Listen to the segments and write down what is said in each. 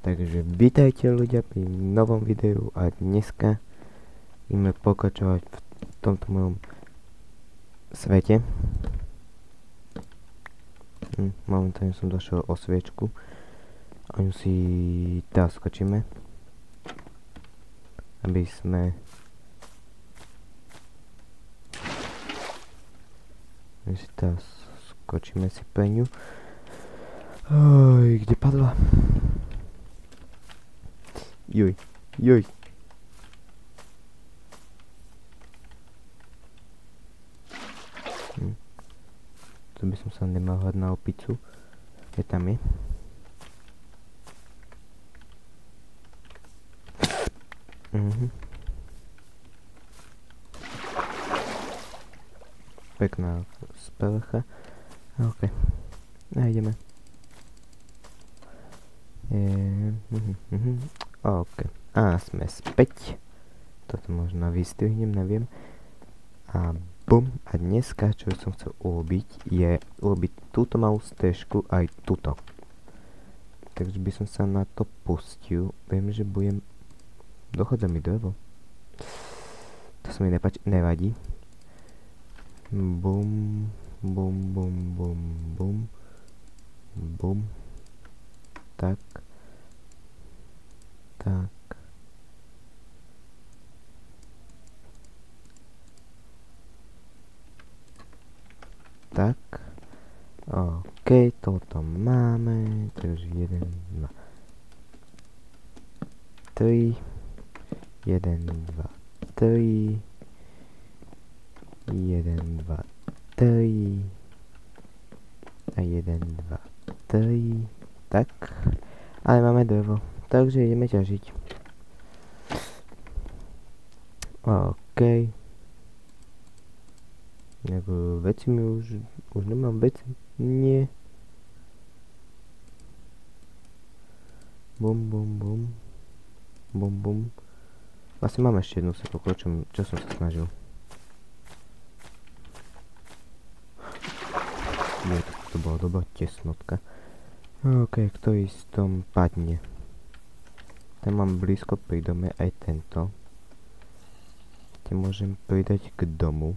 Takže vítajte ľudia pri novom videu a dneska ideme pokračovať v tomto mojom svete. Momentálne som došiel o sviečku a ju si teraz skočíme, aby sme teraz skočíme si pre ňu. Oj, kde padla? Juj. Tu by som sa nemal hľadať na opicu. Je tam je. Pekná spelecha. OK. A ideme. OK. A sme späť. Toto možno vystrihnem, neviem. A bum. A dneska, čo som chcel urobiť, je urobiť túto malú stežku aj túto. Takže by som sa na to pustil. Viem, že budem... Dochodza mi drevo. To sa mi nevadí. Bum. Bum, bum, bum, bum. Bum. Tak. Tak. Tak. OK, toto máme. Takže 1, 2, 3. 1, 2, 3. 1, 2, 3. A 1, 2, 3. Tak. Ale máme drevo. Takže ideme ťažiť. OK. Jako veci mi už nemám veci. Nie. Bum, bum, bum. Bum, bum. Vlastne mám ešte jednu sekundu, čo som sa snažil. Nie, to bola dobrá tesnotka. OK, ktorý z tom padne? Ten mám blízko pri dome, aj tento. Tie môžem pridať k domu.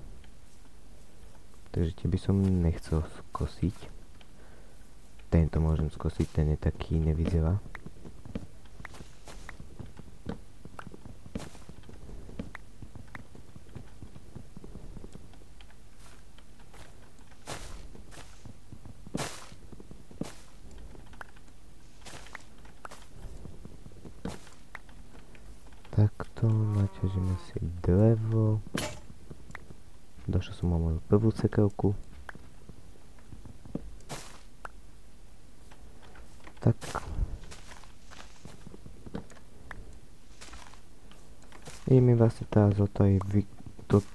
Takže tie by som nechcel skosiť. Tento môžem skosiť, ten je taký, nevyzerá. Takto, naťažíme si drevo. Došiel som o moju prvú cekelku. Tak. Je mi vlastne teraz o to aj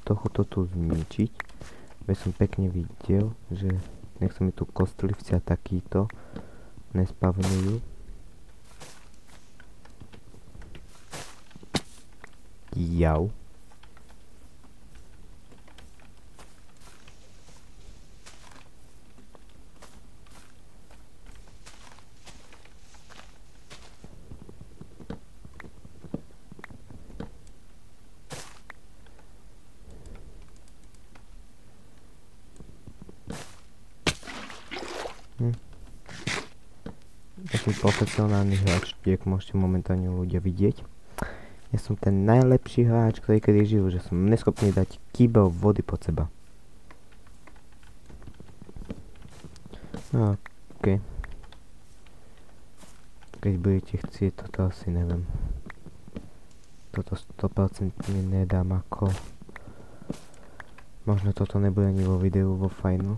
tohoto tu zničiť. Aby som pekne videl, že nech sa mi tu kostlivci a takýto nespavnujú. Jau. Taký profesionálny hráč, jak môžete momentálne ľudia vidieť. Ja som ten najlepší hráč, ktorý kedy žil, že som neschopný dať kýbel vody pod seba. OK. Keď budete chcieť, toto asi neviem. Toto 100% nedám ako... Možno toto nebude ani vo videu, vo fajnu.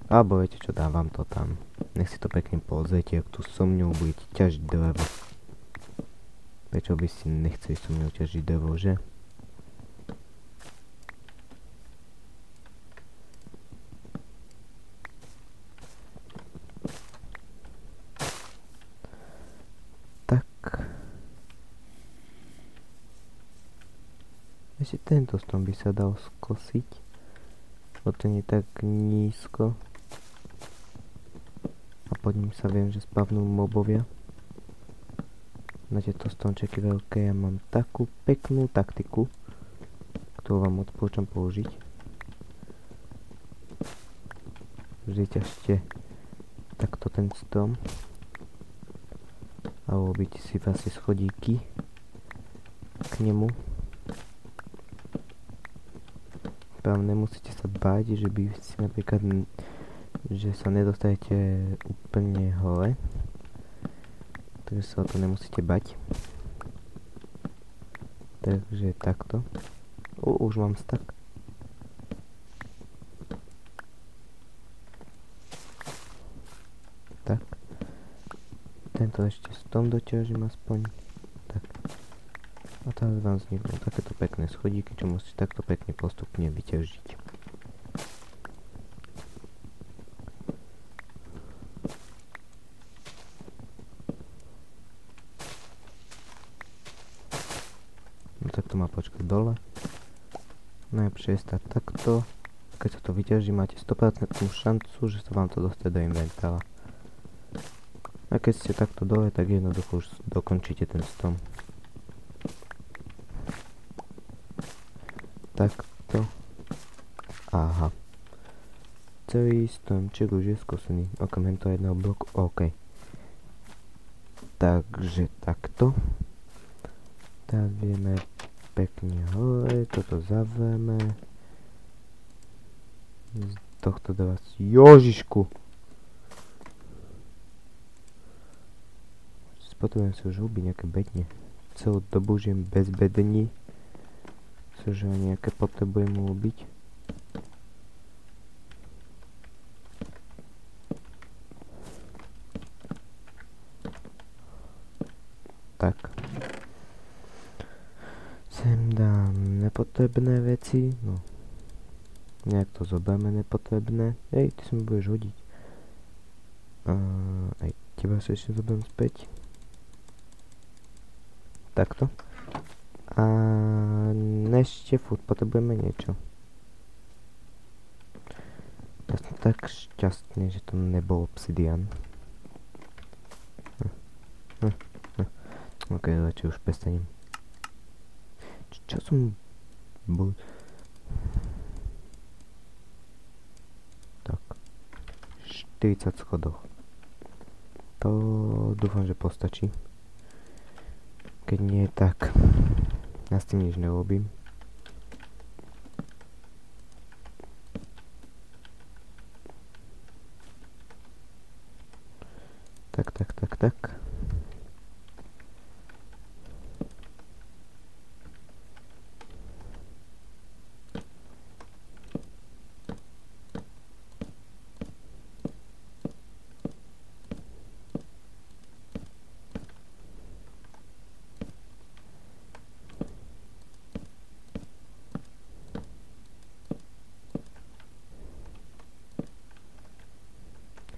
Alebo viete čo, dávam to tam. Nech si to pekne pozrite, ak tu so mňou budete ťažiť drevo. Prečo by si nechceli so mňou ťažiť drevo, že? Tak. Ešte tento strom by sa dal skosiť. Bo ten je tak nízko. A pod ním sa viem, že spavnú mobovia. na tieto stromčeky veľké ja mám takú peknú taktiku, ktorú vám odporúčam použiť. Vždy ťažte takto ten strom a urobíte si vlastne schodíky k nemu. Práve nemusíte sa báť, že by si napríklad že sa nedostanete úplne hore, takže sa o to nemusíte bať. Takže takto. Už mám stack. Tak. Tento ešte s tom doťažím aspoň. Tak. A teraz vám vzniknú takéto pekné schodíky, čo musíte takto pekne postupne vyťažiť. No tak to má počkať dole. Najlepšie je stať takto. Keď sa to vyťaží, máte 100% šancu, že sa vám to dostane do inventára. A keď ste takto dole, tak jednoducho už dokončíte ten strom. Takto. Aha. Celý stromček už je skúsený. Okrem toho jedného bloku. OK. Takže takto. Tak vieme pekne hore. Toto zavrieme. Z tohto dáva si... Jožišku! Potrebujem si už ubiť nejaké bedne. Celú dobu žijem bez bední. Cože nejaké potrebujem ubiť. Tak. Sem dám nepotrebné veci. No. Nejak to zoberieme nepotrebné. Ty sa mi budeš hodiť. Aj teba sa ešte zoberiem späť. Takto. A ešte furt potrebujeme niečo. Ja som tak šťastný, že to nebol obsidian. Ok, radšej už prestanem. Čo som bol... Tak. 40 schodoch. To dúfam, že postačí. Keď nie, tak ja s tým nič nerobím. Tak.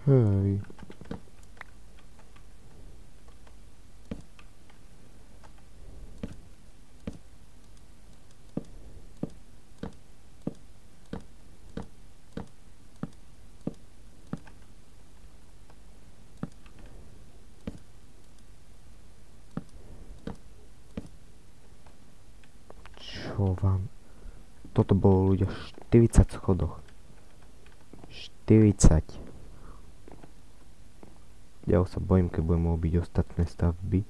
Hej. Čo vám? Toto bolo ľudia 40 schodoch. 40. Ja už sa bojím, keď budem urobiť ostatné stavby.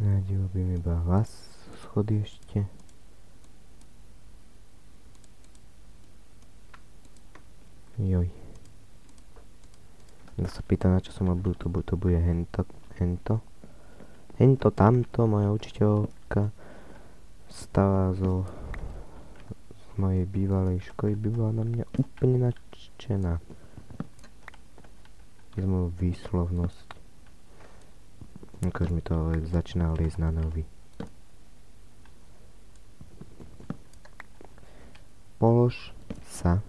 Urobím iba vás schody ešte. Joj. Kto sa pýta, na čo som robil, to bude hento. Hento tamto, moja učiteľka stala z mojej bývalej školy, by bola na mňa úplne nadšená. Z moju výslovnosť. Ukáž mi to ale začína liesť na nervy. Polož sa.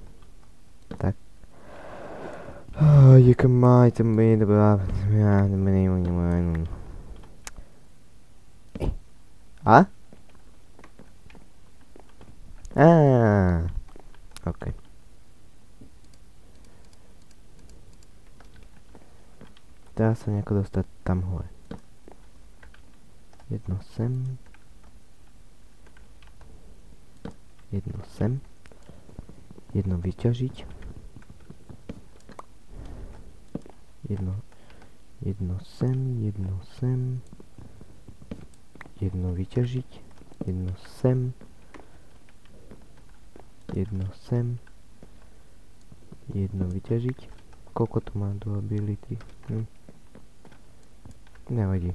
Tak. You can might be the blah. A? OK. Dá sa nejako dostať tam hore. Jedno sem. Jedno sem. Jedno vyťažiť. Jedno sem, jedno sem. Jedno vyťažiť. Jedno sem. Jedno sem. Jedno vyťažiť. Koľko to má do ability? Nevadí.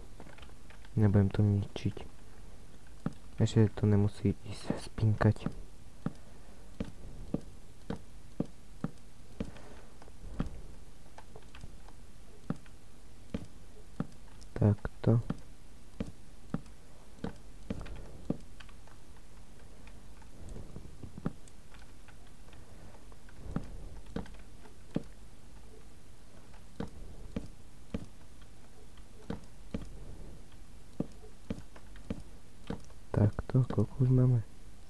Nebudem to ničiť. Ešte to nemusí ísť spinkať. Takto. Takto, koľko už máme?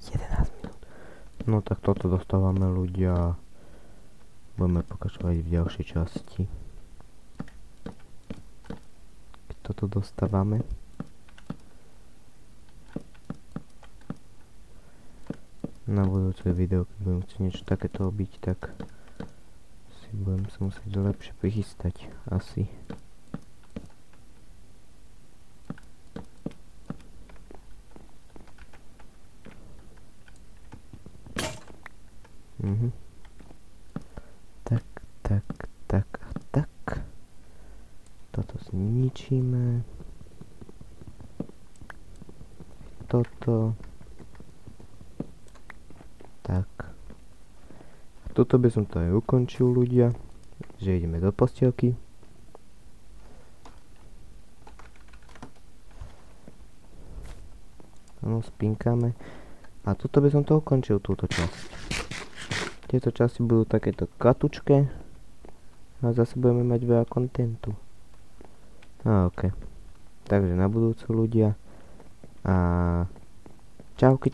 11 minút. No tak toto dostávame ľudia. Budeme pokračovať v ďalšej časti. Toto dostávame. Na budúce video, keď budem chcieť niečo takéto robiť, tak si budem sa musieť lepšie prichystať. Asi. Tak. Toto zničíme. Toto. Tak. Toto by som to aj ukončil, ľudia. Že ideme do postielky. Áno, spinkáme. A toto by som to ukončil, túto časť. Tieto časti budú takéto katučké. A zase budeme mať veľa kontentu. OK. Takže na budúcu, ľudia. A čauky.